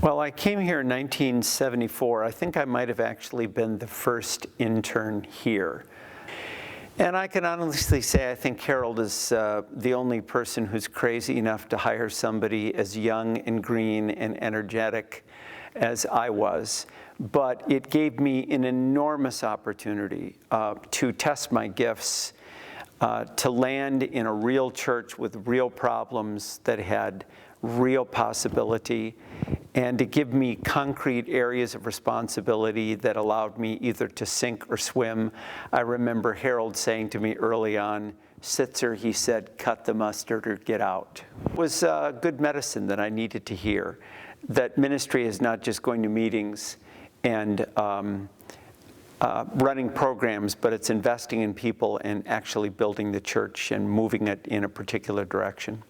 Well, I came here in 1974. I think I might have actually been the first intern here. And I can honestly say I think Harold is the only person who's crazy enough to hire somebody as young and green and energetic as I was. But it gave me an enormous opportunity to test my gifts, to land in a real church with real problems that had real possibility, and to give me concrete areas of responsibility that allowed me either to sink or swim. I remember Harold saying to me early on, "Sittser," he said, "cut the mustard or get out." It was good medicine that I needed to hear, that ministry is not just going to meetings and running programs, but it's investing in people and actually building the church and moving it in a particular direction.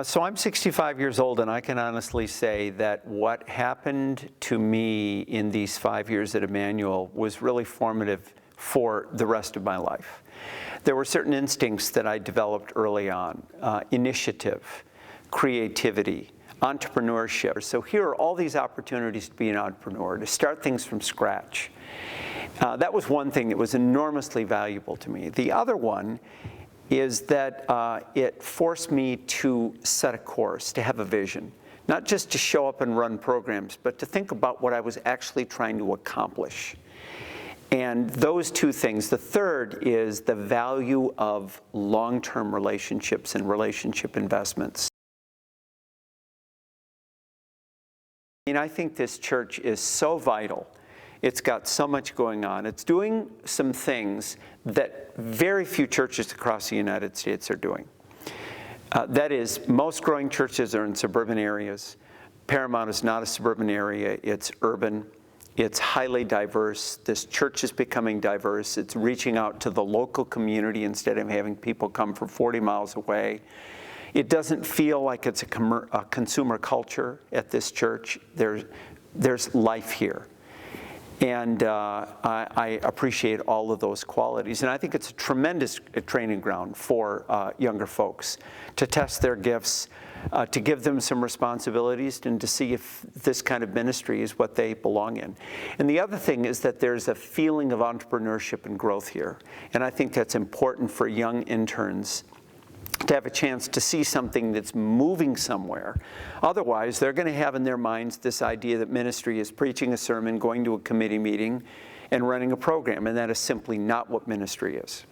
So I'm 65 years old, and I can honestly say that what happened to me in these 5 years at Emmanuel was really formative for the rest of my life. There were certain instincts that I developed early on, initiative, creativity, entrepreneurship. So here are all these opportunities to be an entrepreneur, to start things from scratch. That was one thing that was enormously valuable to me. The other one is that it forced me to set a course, to have a vision. Not just to show up and run programs, but to think about what I was actually trying to accomplish. And those two things. The third is the value of long-term relationships and relationship investments. And I think this church is so vital. It's got so much going on. It's doing some things that very few churches across the United States are doing. That is, most growing churches are in suburban areas. Paramount is not a suburban area, it's urban. It's highly diverse. This church is becoming diverse. It's reaching out to the local community instead of having people come from 40 miles away. It doesn't feel like it's a consumer culture at this church. There's life here. And I appreciate all of those qualities. And I think it's a tremendous training ground for younger folks to test their gifts, to give them some responsibilities, and to see if this kind of ministry is what they belong in. And the other thing is that there's a feeling of entrepreneurship and growth here. And I think that's important for young interns to have a chance to see something that's moving somewhere. Otherwise, they're going to have in their minds this idea that ministry is preaching a sermon, going to a committee meeting, and running a program, and that is simply not what ministry is.